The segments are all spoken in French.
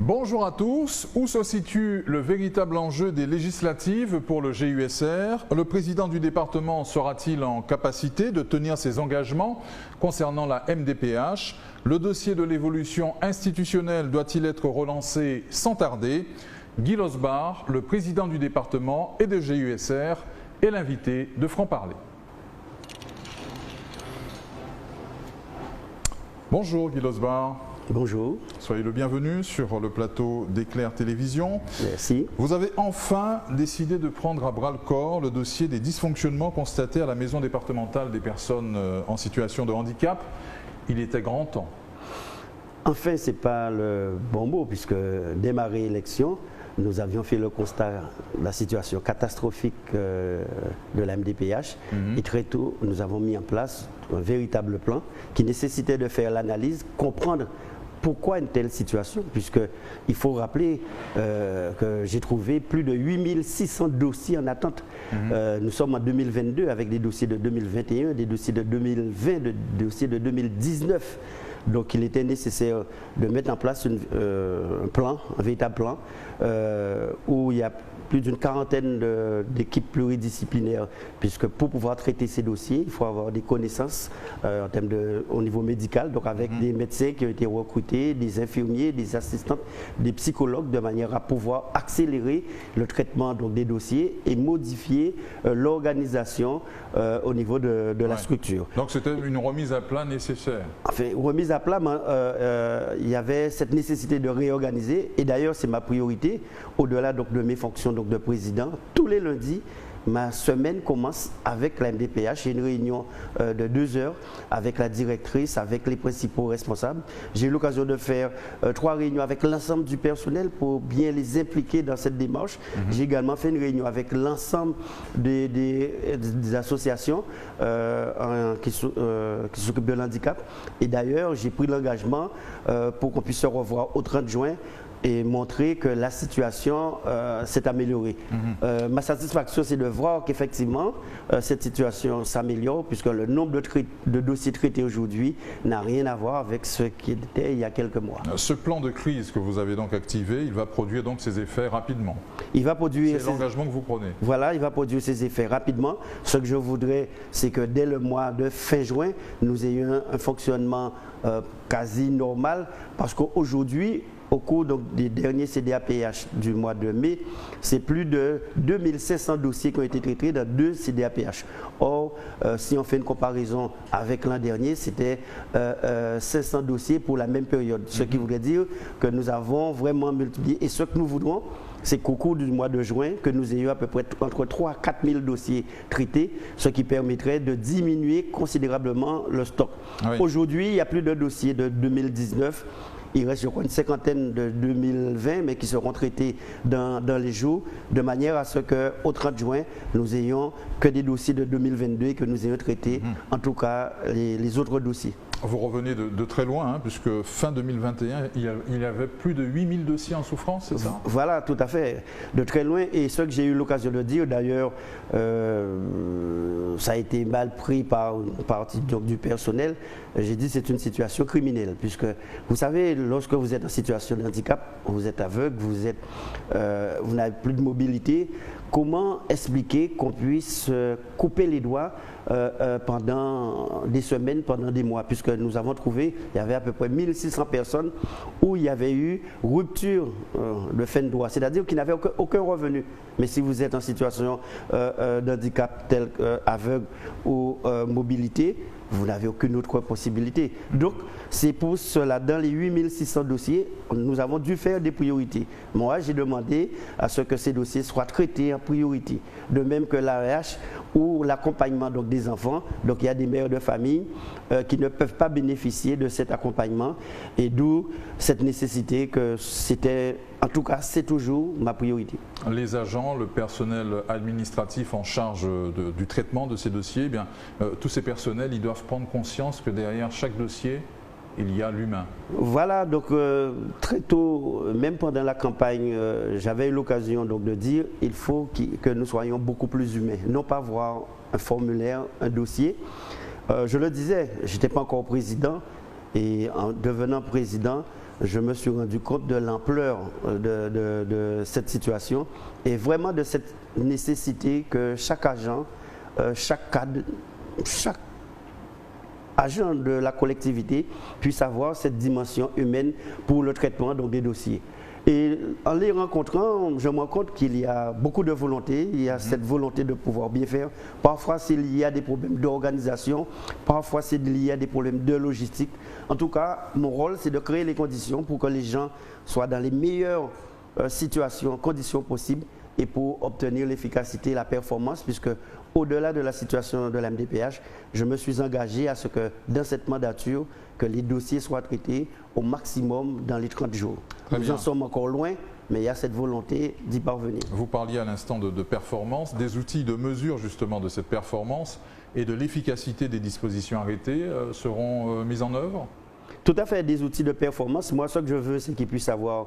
Bonjour à tous. Où se situe le véritable enjeu des législatives pour le GUSR? Le président du département sera-t-il en capacité de tenir ses engagements concernant la MDPH? Le dossier de l'évolution institutionnelle doit-il être relancé sans tarder? Guy Losbar, le président du département et de GUSR, est l'invité de Franc-Parler. Bonjour Guy Losbar. Bonjour. Soyez le bienvenu sur le plateau d'Éclair Télévision. Merci. Vous avez enfin décidé de prendre à bras-le-corps le dossier des dysfonctionnements constatés à la maison départementale des personnes en situation de handicap. Il était grand temps. Enfin, ce n'est pas le bon mot, puisque dès ma réélection, nous avions fait le constat de la situation catastrophique de la MDPH. Et très tôt, nous avons mis en place un véritable plan qui nécessitait de faire l'analyse, comprendre pourquoi une telle situation, puisqu'il faut rappeler que j'ai trouvé plus de 8600 dossiers en attente. Nous sommes en 2022 avec des dossiers de 2021, des dossiers de 2020, des dossiers de 2019. Donc il était nécessaire de mettre en place un plan, un véritable plan, où il y a plus d'une quarantaine d'équipes pluridisciplinaires, puisque pour pouvoir traiter ces dossiers, il faut avoir des connaissances au niveau médical, donc avec des médecins qui ont été recrutés, des infirmiers, des assistantes, des psychologues, de manière à pouvoir accélérer le traitement donc, des dossiers et modifier l'organisation au niveau de la structure. Donc c'était une remise à plat nécessaire. Enfin, remise à plat, il y avait cette nécessité de réorganiser, et d'ailleurs c'est ma priorité, au-delà donc, de mes fonctions donc, de président. Tous les lundis, ma semaine commence avec la MDPH. J'ai une réunion de 2 heures avec la directrice, avec les principaux responsables. J'ai eu l'occasion de faire 3 réunions avec l'ensemble du personnel pour bien les impliquer dans cette démarche. J'ai également fait une réunion avec l'ensemble des associations qui s'occupent de l'handicap. Et d'ailleurs, j'ai pris l'engagement pour qu'on puisse se revoir au 30 juin et montrer que la situation s'est améliorée. Ma satisfaction, c'est de voir qu'effectivement, cette situation s'améliore, puisque le nombre de dossiers traités aujourd'hui n'a rien à voir avec ce qui était il y a quelques mois. Ce plan de crise que vous avez donc activé, il va produire donc ses effets rapidement. Il va produire. C'est l'engagement que vous prenez. Voilà, il va produire ses effets rapidement. Ce que je voudrais, c'est que dès le mois de fin juin, nous ayons un fonctionnement quasi normal, parce qu'aujourd'hui, au cours donc, des derniers CDAPH du mois de mai, c'est plus de 2500 dossiers qui ont été traités dans 2 CDAPH. Or, si on fait une comparaison avec l'an dernier, c'était 500 dossiers pour la même période. Ce qui voudrait dire que nous avons vraiment multiplié. Et ce que nous voudrons, c'est qu'au cours du mois de juin, que nous ayons à peu près entre 3 à 4 000 dossiers traités, ce qui permettrait de diminuer considérablement le stock. Oui. Aujourd'hui, il y a plus de dossiers de 2019. Il reste, je crois, une cinquantaine de 2020, mais qui seront traités dans les jours, de manière à ce qu'au 30 juin, nous ayons que des dossiers de 2022 et que nous ayons traités, en tout cas, les autres dossiers. Vous revenez de très loin, puisque fin 2021, il y avait plus de 8000 dossiers en souffrance, c'est ça? Voilà, tout à fait, de très loin. Et ce que j'ai eu l'occasion de dire, d'ailleurs, ça a été mal pris par une partie du personnel. J'ai dit que c'est une situation criminelle, puisque vous savez, lorsque vous êtes en situation de handicap, vous êtes aveugle, vous n'avez plus de mobilité. Comment expliquer qu'on puisse couper les doigts pendant des semaines, pendant des mois, puisque nous avons trouvé, il y avait à peu près 1600 personnes où il y avait eu rupture de fin de droit, c'est-à-dire qu'ils n'avaient aucun revenu. Mais si vous êtes en situation d'handicap tel qu'aveugle ou mobilité, vous n'avez aucune autre possibilité. Donc, c'est pour cela, dans les 8600 dossiers, nous avons dû faire des priorités. Moi, j'ai demandé à ce que ces dossiers soient traités en priorité. De même que l'AEH ou l'accompagnement des enfants. Donc, il y a des mères de famille qui ne peuvent pas bénéficier de cet accompagnement. Et d'où cette nécessité que c'était, en tout cas, c'est toujours ma priorité. Les agents, le personnel administratif en charge du traitement de ces dossiers, tous ces personnels, ils doivent prendre conscience que derrière chaque dossier, il y a l'humain. Voilà, donc très tôt, même pendant la campagne, j'avais eu l'occasion de dire qu'il faut que nous soyons beaucoup plus humains, non pas voir un formulaire, un dossier. Je le disais, je n'étais pas encore président, et en devenant président, je me suis rendu compte de l'ampleur de cette situation et vraiment de cette nécessité que chaque agent, chaque cadre, chaque agent de la collectivité puisse avoir cette dimension humaine pour le traitement donc, des dossiers. Et en les rencontrant, je me rends compte qu'il y a beaucoup de volonté, il y a cette volonté de pouvoir bien faire. Parfois, s'il y a des problèmes d'organisation, parfois, s'il y a des problèmes de logistique. En tout cas, mon rôle, c'est de créer les conditions pour que les gens soient dans les meilleures situations, conditions possibles et pour obtenir l'efficacité et la performance, puisque au-delà de la situation de la MDPH, je me suis engagé à ce que dans cette mandature, que les dossiers soient traités au maximum dans les 30 jours. Nous en sommes encore loin, mais il y a cette volonté d'y parvenir. Vous parliez à l'instant de performance, des outils de mesure justement de cette performance et de l'efficacité des dispositions arrêtées seront mis en œuvre? Tout à fait, des outils de performance. Moi, ce que je veux, c'est qu'ils puissent avoir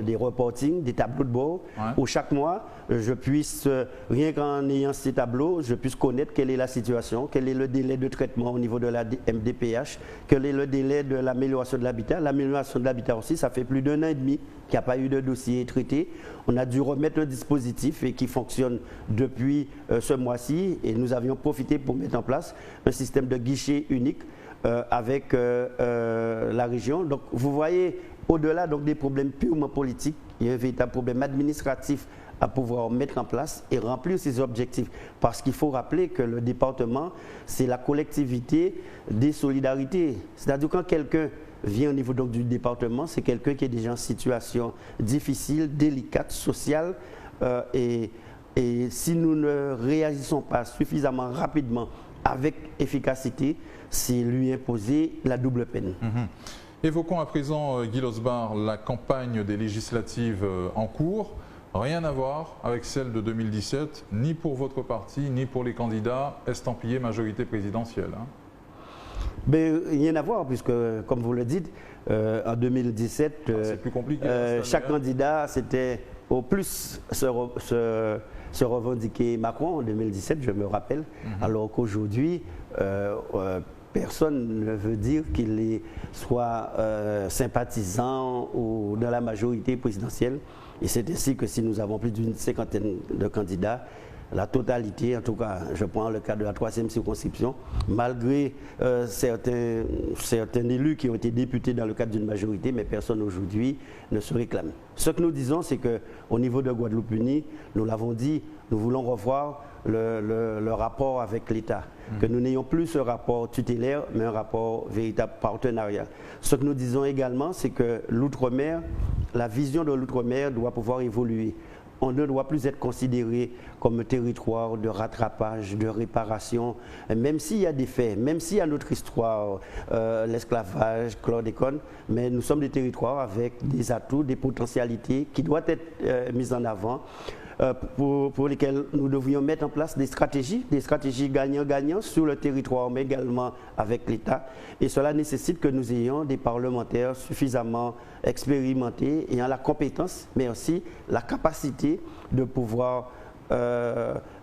des reporting, des tableaux de bord, où chaque mois, je puisse, rien qu'en ayant ces tableaux, je puisse connaître quelle est la situation, quel est le délai de traitement au niveau de la MDPH, quel est le délai de l'amélioration de l'habitat. L'amélioration de l'habitat aussi, ça fait plus d'1 an et demi qu'il n'y a pas eu de dossier traité. On a dû remettre un dispositif et qui fonctionne depuis ce mois-ci et nous avions profité pour mettre en place un système de guichet unique avec la région. Donc vous voyez, au-delà des problèmes purement politiques, il y a un véritable problème administratif à pouvoir mettre en place et remplir ces objectifs. Parce qu'il faut rappeler que le département, c'est la collectivité des solidarités. C'est-à-dire quand quelqu'un vient au niveau du département, c'est quelqu'un qui est déjà en situation difficile, délicate, sociale. Et si nous ne réagissons pas suffisamment rapidement, avec efficacité, c'est lui imposer la double peine. Évoquons à présent, Guy Losbar, la campagne des législatives en cours. Rien à voir avec celle de 2017, ni pour votre parti, ni pour les candidats estampillés majorité présidentielle. Mais rien à voir, puisque, comme vous le dites, en 2017, c'est plus compliqué, chaque candidat, c'était au plus se revendiquer Macron en 2017, je me rappelle, alors qu'aujourd'hui, personne ne veut dire qu'il est soit sympathisant ou dans la majorité présidentielle. Et c'est ainsi que si nous avons plus d'une 50aine de candidats, la totalité, en tout cas, je prends le cas de la 3e circonscription, malgré certains élus qui ont été députés dans le cadre d'une majorité, mais personne aujourd'hui ne se réclame. Ce que nous disons, c'est qu'au niveau de Guadeloupe Unie, nous l'avons dit, nous voulons revoir le rapport avec l'État, que nous n'ayons plus ce rapport tutélaire, mais un rapport véritable partenariat. Ce que nous disons également, c'est que l'outre-mer, la vision de l'outre-mer doit pouvoir évoluer. On ne doit plus être considéré comme un territoire de rattrapage, de réparation, même s'il y a des faits, même s'il y a notre histoire, l'esclavage, chlordécone, mais nous sommes des territoires avec des atouts, des potentialités qui doivent être mises en avant. Pour lesquels nous devrions mettre en place des stratégies gagnant-gagnant sur le territoire, mais également avec l'État. Et cela nécessite que nous ayons des parlementaires suffisamment expérimentés, ayant la compétence, mais aussi la capacité de pouvoir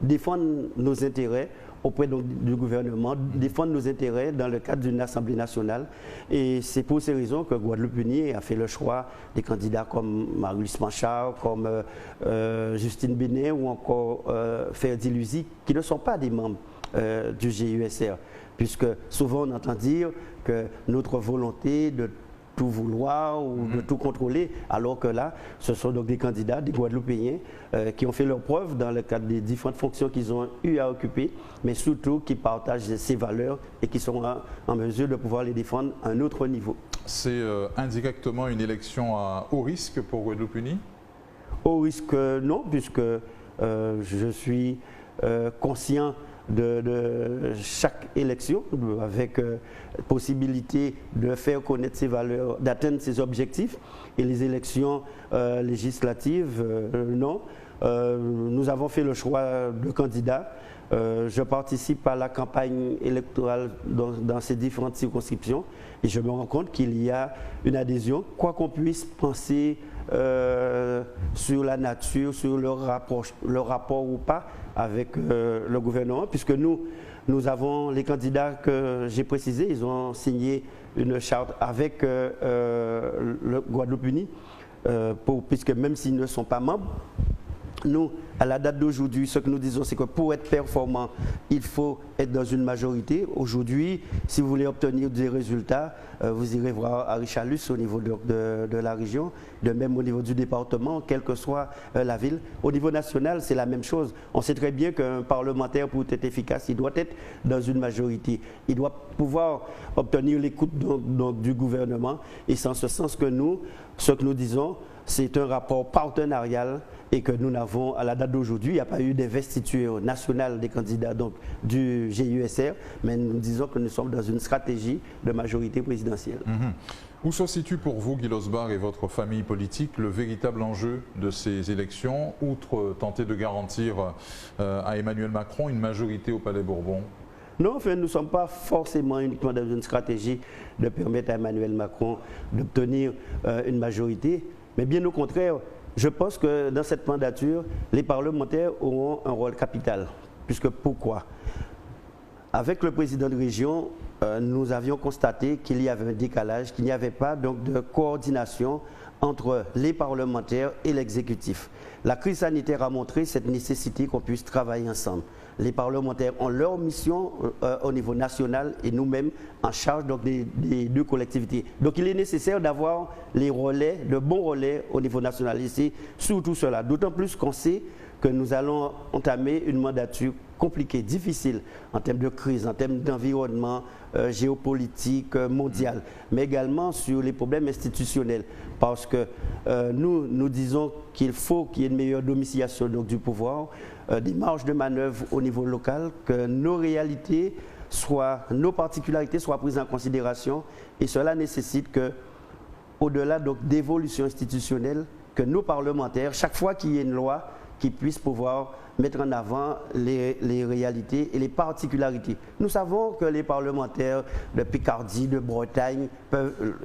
défendre nos intérêts auprès du gouvernement, défendre nos intérêts dans le cadre d'une Assemblée nationale. Et c'est pour ces raisons que Guadeloupe Unie a fait le choix des candidats comme Marius Manchard, comme Justine Bénet ou encore Ferdi Luzi, qui ne sont pas des membres du GUSR, puisque souvent on entend dire que notre volonté de tout vouloir ou de tout contrôler, alors que là, ce sont donc des candidats, des Guadeloupéens qui ont fait leur preuve dans le cadre des différentes fonctions qu'ils ont eu à occuper, mais surtout qui partagent ces valeurs et qui sont en mesure de pouvoir les défendre à un autre niveau. C'est indirectement une élection à haut risque pour Guadeloupe Unie? Au risque, non, puisque je suis conscient de chaque élection, avec possibilité de faire connaître ses valeurs, d'atteindre ses objectifs. Et les élections législatives, non. Nous avons fait le choix de candidats. Je participe à la campagne électorale dans ces différentes circonscriptions et je me rends compte qu'il y a une adhésion, quoi qu'on puisse penser sur la nature, sur le rapport ou pas avec le gouvernement, puisque nous avons les candidats que j'ai précisés, ils ont signé une charte avec le Guadeloupe Uni, puisque même s'ils ne sont pas membres, nous, à la date d'aujourd'hui, ce que nous disons, c'est que pour être performant, il faut être dans une majorité. Aujourd'hui, si vous voulez obtenir des résultats, vous irez voir Harry Chalus au niveau de la région, de même au niveau du département, quelle que soit la ville. Au niveau national, c'est la même chose. On sait très bien qu'un parlementaire, pour être efficace, il doit être dans une majorité. Il doit pouvoir obtenir l'écoute du gouvernement. Et c'est en ce sens que nous, ce que nous disons, c'est un rapport partenarial et que nous n'avons, à la date d'aujourd'hui, il n'y a pas eu d'investiture nationale des candidats donc, du GUSR, mais nous disons que nous sommes dans une stratégie de majorité présidentielle. Où se situe pour vous, Guy Losbar et votre famille politique, le véritable enjeu de ces élections, outre tenter de garantir à Emmanuel Macron une majorité au Palais Bourbon? Non, enfin, nous ne sommes pas forcément uniquement dans une stratégie de permettre à Emmanuel Macron d'obtenir une majorité, mais bien au contraire, je pense que dans cette mandature, les parlementaires auront un rôle capital. Puisque pourquoi? Avec le président de région, nous avions constaté qu'il y avait un décalage, qu'il n'y avait pas donc, de coordination entre les parlementaires et l'exécutif. La crise sanitaire a montré cette nécessité qu'on puisse travailler ensemble. Les parlementaires ont leur mission au niveau national et nous-mêmes en charge donc, des deux collectivités. Donc il est nécessaire d'avoir les relais, de bons relais au niveau national. Et c'est surtout cela, d'autant plus qu'on sait que nous allons entamer une mandature compliquée, difficile en termes de crise, en termes d'environnement géopolitique mondial, mais également sur les problèmes institutionnels. Parce que nous disons qu'il faut qu'il y ait une meilleure domiciliation donc, du pouvoir, des marges de manœuvre au niveau local, que nos réalités, nos particularités soient prises en considération. Et cela nécessite que, au-delà d'évolution institutionnelle, que nos parlementaires, chaque fois qu'il y ait une loi, qu'ils puissent pouvoir mettre en avant les réalités et les particularités. Nous savons que les parlementaires de Picardie, de Bretagne,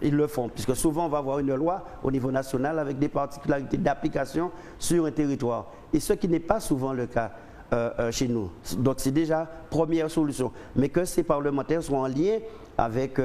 ils le font, puisque souvent on va avoir une loi au niveau national avec des particularités d'application sur un territoire. Et ce qui n'est pas souvent le cas chez nous. Donc c'est déjà première solution. Mais que ces parlementaires soient en lien avec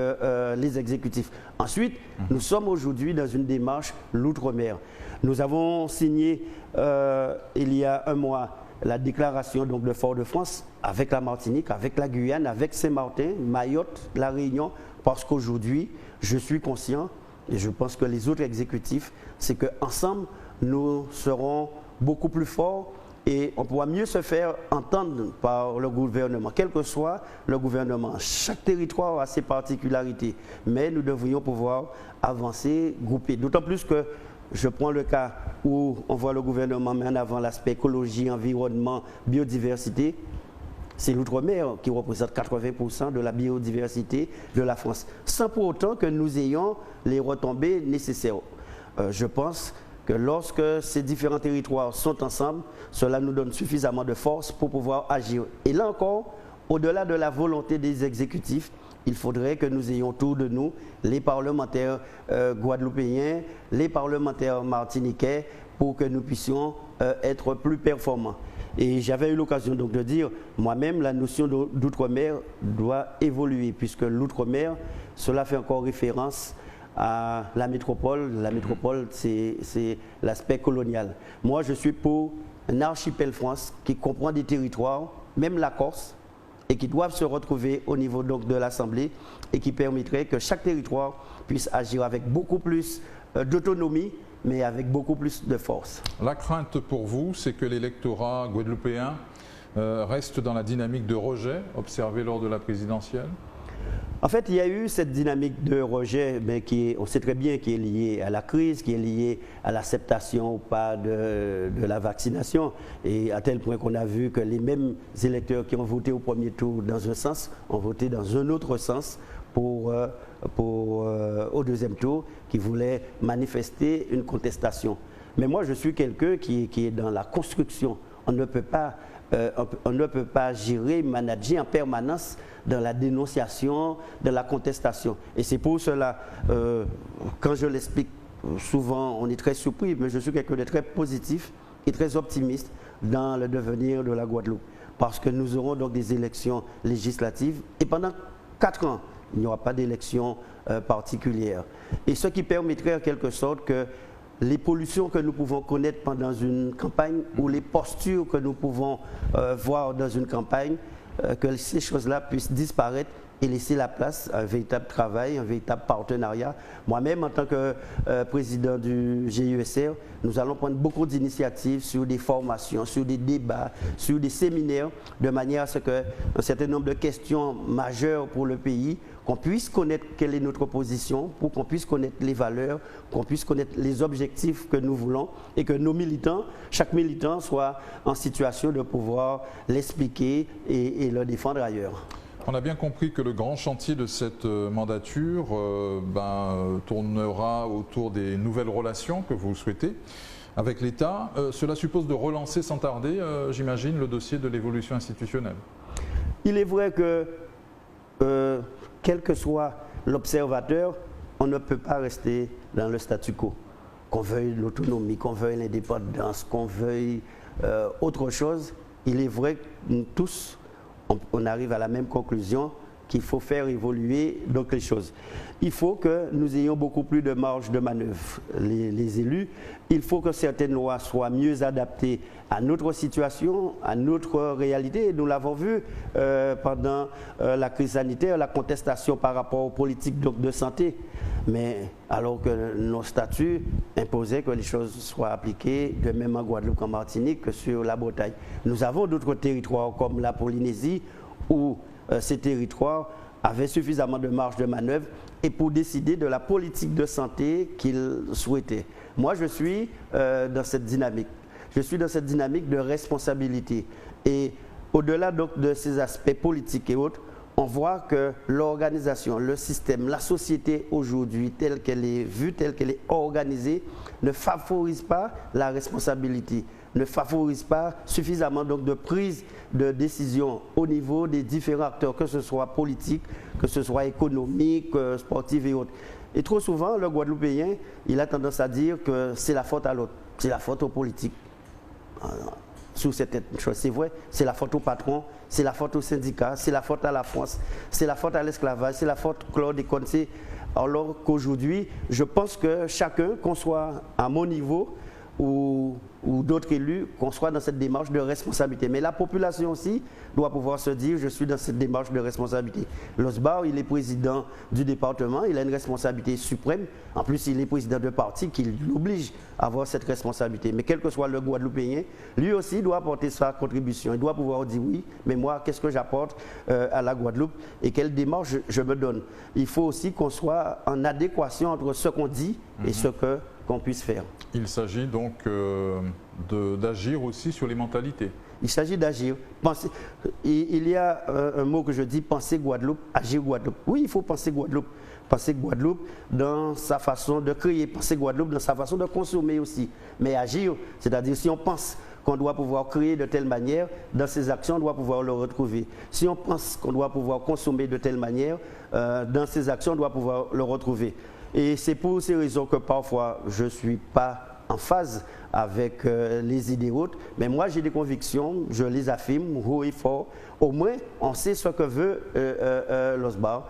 les exécutifs. Ensuite, nous sommes aujourd'hui dans une démarche l'outre-mer. Nous avons signé il y a un mois la déclaration donc, de Fort-de-France avec la Martinique, avec la Guyane, avec Saint-Martin, Mayotte, la Réunion, parce qu'aujourd'hui, je suis conscient, et je pense que les autres exécutifs, c'est qu'ensemble, nous serons beaucoup plus forts et on pourra mieux se faire entendre par le gouvernement, quel que soit le gouvernement. Chaque territoire a ses particularités, mais nous devrions pouvoir avancer, grouper. D'autant plus que je prends le cas où on voit le gouvernement mettre en avant l'aspect écologie, environnement, biodiversité. C'est l'outre-mer qui représente 80% de la biodiversité de la France, sans pour autant que nous ayons les retombées nécessaires. Je pense que lorsque ces différents territoires sont ensemble, cela nous donne suffisamment de force pour pouvoir agir. Et là encore, au-delà de la volonté des exécutifs, il faudrait que nous ayons autour de nous les parlementaires guadeloupéens, les parlementaires martiniquais, pour que nous puissions être plus performants. Et j'avais eu l'occasion donc de dire, moi-même, la notion d'outre-mer doit évoluer, puisque l'outre-mer, cela fait encore référence à la métropole. La métropole, c'est l'aspect colonial. Moi, je suis pour un archipel France qui comprend des territoires, même la Corse, et qui doivent se retrouver au niveau donc, de l'Assemblée et qui permettrait que chaque territoire puisse agir avec beaucoup plus d'autonomie, mais avec beaucoup plus de force. La crainte pour vous, c'est que l'électorat guadeloupéen reste dans la dynamique de rejet observée lors de la présidentielle? En fait, il y a eu cette dynamique de rejet, mais on sait très bien qui est liée à la crise, qui est liée à l'acceptation ou pas de la vaccination. Et à tel point qu'on a vu que les mêmes électeurs qui ont voté au premier tour dans un sens ont voté dans un autre sens au deuxième tour, qui voulaient manifester une contestation. Mais moi, je suis quelqu'un qui est dans la construction. On ne peut pas gérer, manager en permanence dans la dénonciation, dans la contestation. Et c'est pour cela, quand je l'explique, souvent on est très surpris, mais je suis quelqu'un de très positif et très optimiste dans le devenir de la Guadeloupe. Parce que nous aurons donc des élections législatives et pendant 4 ans, Il n'y aura pas d'élection particulière. Et ce qui permettrait en quelque sorte que les pollutions que nous pouvons connaître pendant une campagne ou les postures que nous pouvons voir dans une campagne, que ces choses-là puissent disparaître et laisser la place à un véritable travail, un véritable partenariat. Moi-même, en tant que président du GUSR, nous allons prendre beaucoup d'initiatives sur des formations, sur des débats, sur des séminaires, de manière à ce qu'un certain nombre de questions majeures pour le pays, qu'on puisse connaître quelle est notre position, pour qu'on puisse connaître les valeurs, qu'on puisse connaître les objectifs que nous voulons et que nos militants, chaque militant soit en situation de pouvoir l'expliquer et le défendre ailleurs. On a bien compris que le grand chantier de cette mandature tournera autour des nouvelles relations que vous souhaitez avec l'État. Cela suppose de relancer sans tarder, j'imagine, le dossier de l'évolution institutionnelle. Il est vrai que, quel que soit l'observateur, on ne peut pas rester dans le statu quo. Qu'on veuille l'autonomie, qu'on veuille l'indépendance, qu'on veuille autre chose, il est vrai que nous tous, on arrive à la même conclusion qu'il faut faire évoluer donc les choses. Il faut que nous ayons beaucoup plus de marge de manœuvre, les élus. Il faut que certaines lois soient mieux adaptées à notre situation, à notre réalité. Nous l'avons vu pendant la crise sanitaire, la contestation par rapport aux politiques donc, de santé. Mais alors que nos statuts imposaient que les choses soient appliquées de même en Guadeloupe qu'en Martinique que sur la Bretagne. Nous avons d'autres territoires comme la Polynésie où ces territoires avaient suffisamment de marge de manœuvre et pour décider de la politique de santé qu'ils souhaitaient. Moi, je suis dans cette dynamique. Je suis dans cette dynamique de responsabilité. Et au-delà donc de ces aspects politiques et autres, on voit que l'organisation, le système, la société aujourd'hui, telle qu'elle est vue, telle qu'elle est organisée, ne favorise pas la responsabilité, ne favorise pas suffisamment donc de prise de décision au niveau des différents acteurs, que ce soit politique, que ce soit économique, sportif et autres. Et trop souvent, le Guadeloupéen, il a tendance à dire que c'est la faute à l'autre, c'est la faute aux politiques. Sur cette chose, c'est vrai, c'est la faute au patron, c'est la faute aux syndicats, c'est la faute à la France, c'est la faute à l'esclavage, c'est la faute Claude et Conce. Alors qu'aujourd'hui, je pense que chacun, qu'on soit à mon niveau ou d'autres élus, qu'on soit dans cette démarche de responsabilité. Mais la population aussi doit pouvoir se dire, je suis dans cette démarche de responsabilité. L'Osbar, il est président du département, il a une responsabilité suprême. En plus, il est président de parti qui l'oblige à avoir cette responsabilité. Mais quel que soit le Guadeloupéen, lui aussi doit apporter sa contribution. Il doit pouvoir dire oui, mais moi, qu'est-ce que j'apporte à la Guadeloupe et quelle démarche je me donne. Il faut aussi qu'on soit en adéquation entre ce qu'on dit et ce qu'on puisse faire. Il s'agit donc d'agir aussi sur les mentalités. Il s'agit d'agir. Il y a un mot que je dis, penser Guadeloupe, agir Guadeloupe. Oui, il faut penser Guadeloupe. Penser Guadeloupe dans sa façon de créer, penser Guadeloupe dans sa façon de consommer aussi. Mais agir, c'est-à-dire si on pense qu'on doit pouvoir créer de telle manière, dans ses actions, on doit pouvoir le retrouver. Si on pense qu'on doit pouvoir consommer de telle manière, dans ses actions, on doit pouvoir le retrouver. Et c'est pour ces raisons que parfois je ne suis pas en phase avec les idées hautes, mais moi j'ai des convictions, je les affirme haut et fort. Au moins, on sait ce que veut l'OSBAR.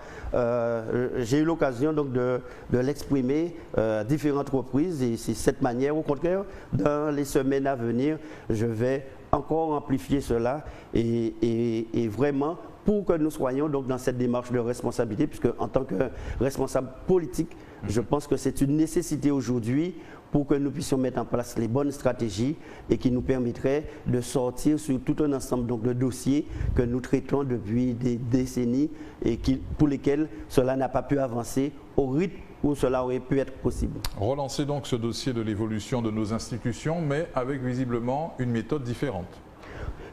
J'ai eu l'occasion donc de l'exprimer à différentes reprises et c'est cette manière, au contraire, dans les semaines à venir, je vais encore amplifier cela et vraiment pour que nous soyons donc dans cette démarche de responsabilité, puisque en tant que responsable politique, je pense que c'est une nécessité aujourd'hui pour que nous puissions mettre en place les bonnes stratégies et qui nous permettraient de sortir sur tout un ensemble donc, de dossiers que nous traitons depuis des décennies et pour lesquels cela n'a pas pu avancer au rythme où cela aurait pu être possible. Relancer donc ce dossier de l'évolution de nos institutions, mais avec visiblement une méthode différente.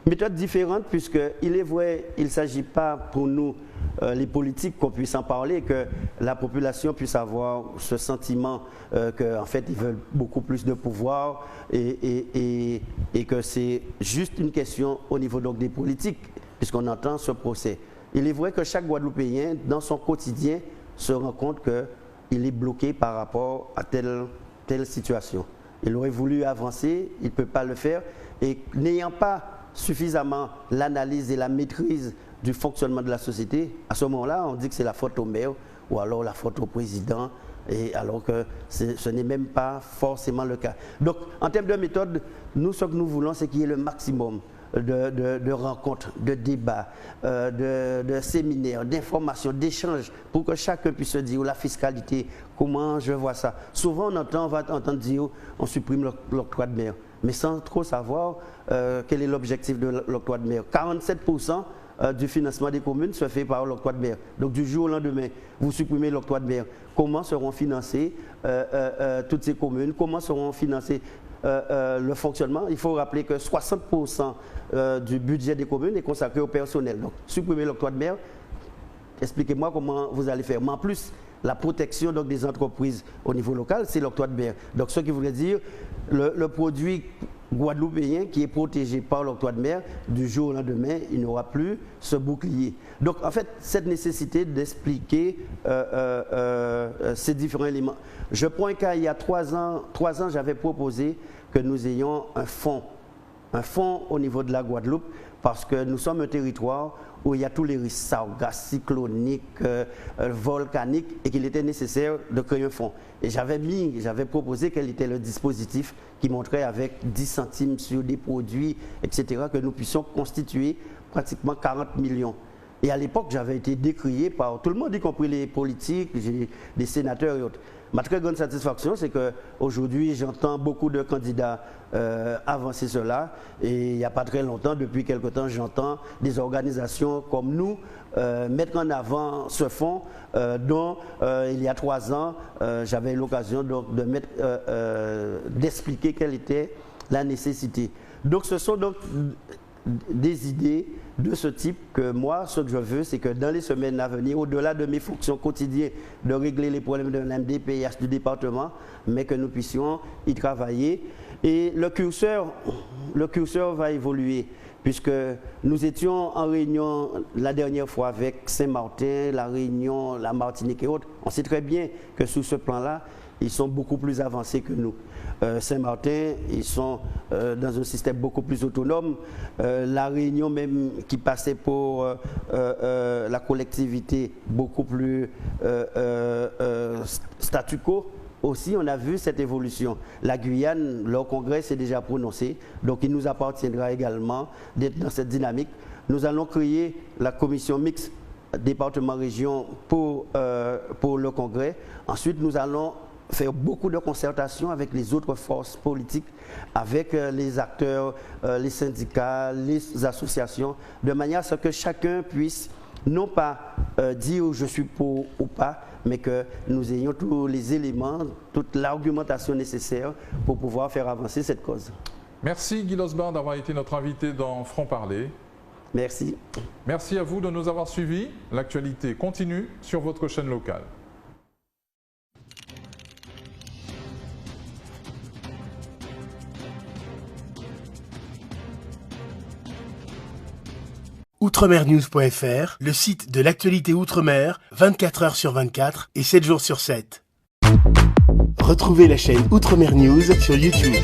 Méthode différente puisqu'il est vrai, il ne s'agit pas pour nous, les politiques, qu'on puisse en parler, que la population puisse avoir ce sentiment qu'en fait ils veulent beaucoup plus de pouvoir et que c'est juste une question au niveau donc, des politiques, puisqu'on entend ce procès. Il est vrai que chaque Guadeloupéen, dans son quotidien, se rend compte qu'il est bloqué par rapport à telle situation. Il aurait voulu avancer, il ne peut pas le faire, et n'ayant pas suffisamment l'analyse et la maîtrise du fonctionnement de la société, à ce moment-là, on dit que c'est la faute au maire ou alors la faute au président, et alors que ce n'est même pas forcément le cas. Donc, en termes de méthode, nous, ce que nous voulons, c'est qu'il y ait le maximum de rencontres, de débats, de séminaires, d'informations, d'échanges, pour que chacun puisse se dire la fiscalité, comment je vois ça. Souvent, on va entendre dire on supprime l'octroi de mer, mais sans trop savoir quel est l'objectif de l'octroi de mer. 47% du financement des communes se fait par l'octroi de mer. Donc du jour au lendemain, vous supprimez l'octroi de mer. Comment seront financées toutes ces communes? Comment seront financées le fonctionnement? Il faut rappeler que 60% du budget des communes est consacré au personnel. Donc supprimer l'octroi de mer, expliquez-moi comment vous allez faire. Mais en plus, la protection donc, des entreprises au niveau local, c'est l'octroi de mer. Donc ce qui voudrait dire le produit guadeloupéen qui est protégé par l'octroi de mer, du jour au lendemain, il n'aura plus ce bouclier. Donc en fait, cette nécessité d'expliquer ces différents éléments. Je prends un cas, il y a 3 ans, j'avais proposé que nous ayons un fonds au niveau de la Guadeloupe, parce que nous sommes un territoire où il y a tous les risques sargasses, cycloniques, volcaniques, et qu'il était nécessaire de créer un fonds. Et j'avais proposé quel était le dispositif qui montrait avec 10 centimes sur des produits, etc., que nous puissions constituer pratiquement 40 millions. Et à l'époque, j'avais été décrié par tout le monde, y compris les politiques, des sénateurs et autres. Ma très grande satisfaction, c'est qu'aujourd'hui, j'entends beaucoup de candidats avancer cela. Et il n'y a pas très longtemps, depuis quelque temps, j'entends des organisations comme nous mettre en avant ce fonds dont il y a 3 ans, j'avais eu l'occasion d'expliquer quelle était la nécessité. Donc ce sont donc des idées de ce type que moi, ce que je veux, c'est que dans les semaines à venir, au-delà de mes fonctions quotidiennes, de régler les problèmes de l'MDPH du département, mais que nous puissions y travailler. Et le curseur va évoluer, puisque nous étions en réunion la dernière fois avec Saint-Martin, la Réunion, la Martinique et autres. On sait très bien que sur ce plan-là, ils sont beaucoup plus avancés que nous. Saint-Martin, ils sont dans un système beaucoup plus autonome. La Réunion même qui passait pour la collectivité beaucoup plus statu quo, aussi on a vu cette évolution. La Guyane, leur congrès s'est déjà prononcé, donc il nous appartiendra également d'être dans cette dynamique. Nous allons créer la commission mixte département-région pour le congrès. Ensuite, nous allons faire beaucoup de concertations avec les autres forces politiques, avec les acteurs, les syndicats, les associations, de manière à ce que chacun puisse non pas dire je suis pour ou pas, mais que nous ayons tous les éléments, toute l'argumentation nécessaire pour pouvoir faire avancer cette cause. Merci Guy Losbard d'avoir été notre invité dans Franc Parler. Merci. Merci à vous de nous avoir suivis. L'actualité continue sur votre chaîne locale. Outremernews.fr, le site de l'actualité Outre-mer, 24 heures sur 24 et 7 jours sur 7. Retrouvez la chaîne Outremer News sur YouTube.